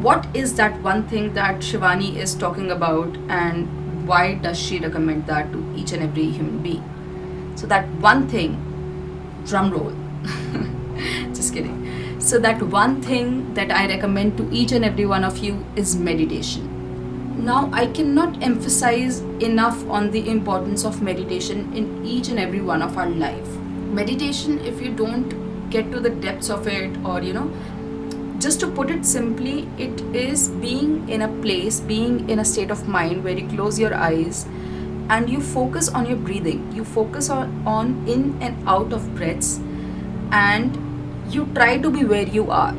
what is that one thing that Shivani is talking about, and why does she recommend that to each and every human being? So that one thing, drum roll, just kidding. So that one thing that I recommend to each and every one of you is meditation. Now, I cannot emphasize enough on the importance of meditation in each and every one of our life. Meditation, if you don't get to the depths of it, or just to put it simply, it is being in a place, being in a state of mind where you close your eyes and you focus on your breathing. You focus on in and out of breaths, and you try to be where you are.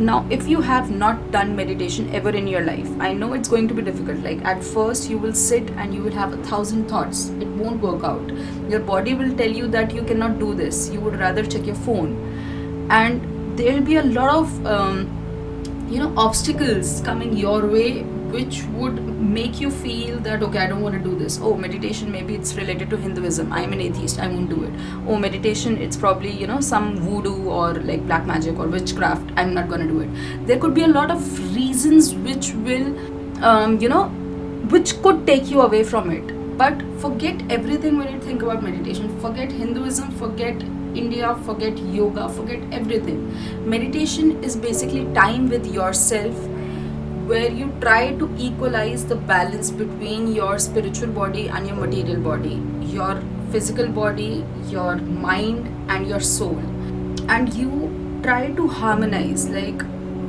Now, if you have not done meditation ever in your life, I know it's going to be difficult. Like at first, you will sit and you will have 1,000 thoughts. It won't work out. Your body will tell you that you cannot do this. You would rather check your phone. And there will be a lot of obstacles coming your way, which would make you feel that, okay, I don't want to do this. Oh, meditation, maybe it's related to Hinduism. I'm an atheist, I won't do it. Oh, meditation, it's probably some voodoo or like black magic or witchcraft, I'm not going to do it. There could be a lot of reasons which will which could take you away from it. But forget everything when you think about meditation. Forget Hinduism, forget India, forget yoga, forget everything. Meditation is basically time with yourself, where you try to equalize the balance between your spiritual body and your material body, your physical body, your mind, and your soul. And you try to harmonize. Like,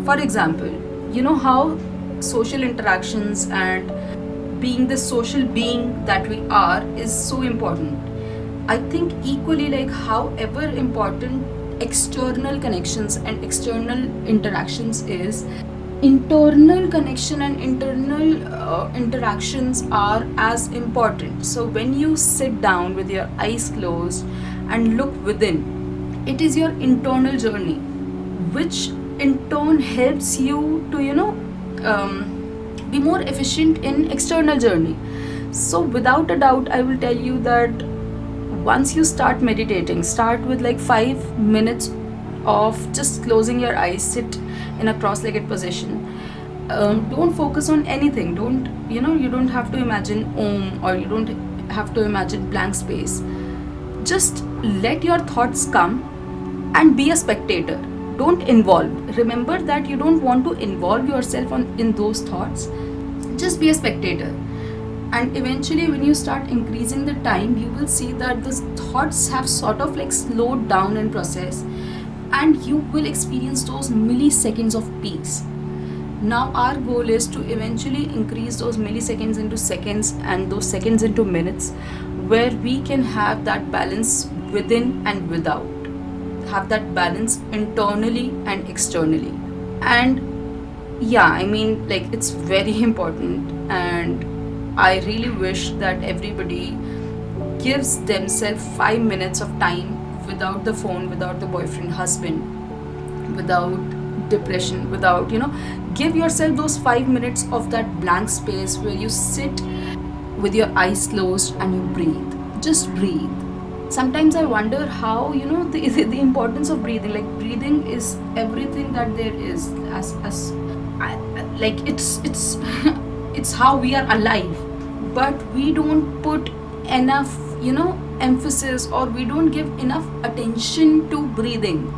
for example, you know how social interactions and being the social being that we are is so important. I think equally, like however important external connections and external interactions is, internal connection and internal interactions are as important. So when you sit down with your eyes closed and look within, it is your internal journey, which in turn helps you to be more efficient in external journey. So without a doubt, I will tell you that once you start meditating, start with like 5 minutes of just closing your eyes, sit in a cross-legged position. Don't focus on anything. You don't have to imagine Om, or you don't have to imagine blank space. Just let your thoughts come and be a spectator. Don't involve. Remember that you don't want to involve yourself in those thoughts. Just be a spectator. And eventually, when you start increasing the time, you will see that the thoughts have sort of like slowed down in process, and you will experience those milliseconds of peace. Now our goal is to eventually increase those milliseconds into seconds and those seconds into minutes, where we can have that balance within and without, have that balance internally and externally. And yeah, I mean, like, it's very important, and I really wish that everybody gives themselves 5 minutes of time without the phone, without the boyfriend, husband, without depression, without, give yourself those 5 minutes of that blank space where you sit with your eyes closed and you breathe. Just breathe. Sometimes I wonder how, the importance of breathing. Like, breathing is everything that there is. Like, it's it's how we are alive. But we don't put enough, emphasis, or we don't give enough attention to breathing.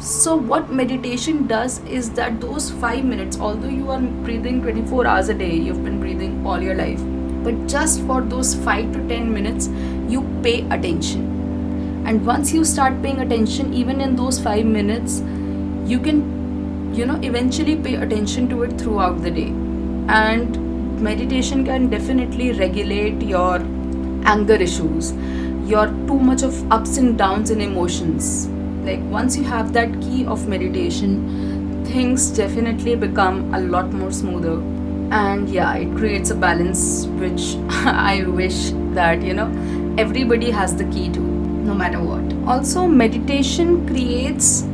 So what meditation does is that those 5 minutes, although you are breathing 24 hours a day, you've been breathing all your life, but just for those 5 to 10 minutes, you pay attention. And once you start paying attention, even in those 5 minutes, you can, eventually pay attention to it throughout the day. And meditation can definitely regulate your anger issues, your too much of ups and downs in emotions. Like, once you have that key of meditation, things definitely become a lot more smoother. And yeah, it creates a balance, which I wish that everybody has the key to, no matter what. Also, meditation creates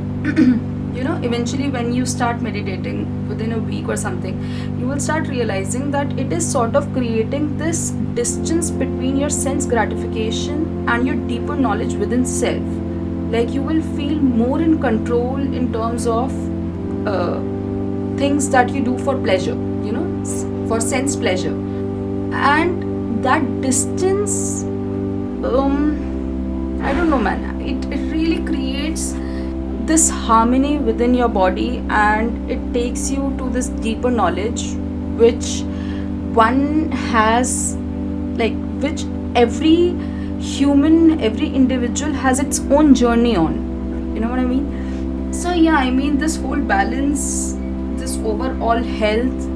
eventually, when you start meditating within a week or something, you will start realizing that it is sort of creating this distance between your sense gratification and your deeper knowledge within self. Like, you will feel more in control in terms of things that you do for pleasure, for sense pleasure. And that distance, I don't know, man, it really creates this harmony within your body, and it takes you to this deeper knowledge which one has, like, which every human, every individual has its own journey on. You know what I mean? So yeah, I mean, this whole balance, this overall health.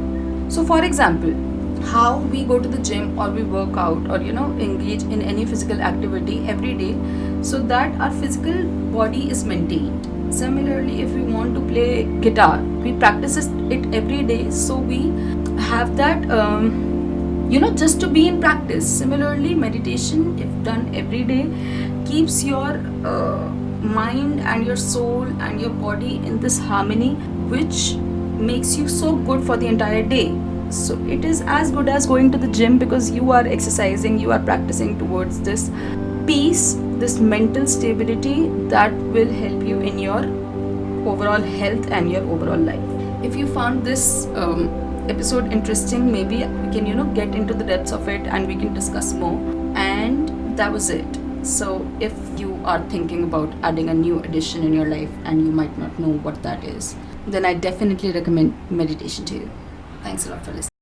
So for example, how we go to the gym or we work out or engage in any physical activity every day so that our physical body is maintained. Similarly, if we want to play guitar, we practice it every day, so we have that just to be in practice. Similarly, meditation, if done every day, keeps your mind and your soul and your body in this harmony, which makes you so good for the entire day. So it is as good as going to the gym, because you are exercising, you are practicing towards this peace, this mental stability that will help you in your overall health and your overall life. If you found this episode interesting, maybe we can get into the depths of it and we can discuss more. And that was it. So if you are thinking about adding a new addition in your life and you might not know what that is, then I definitely recommend meditation to you. Thanks a lot for listening.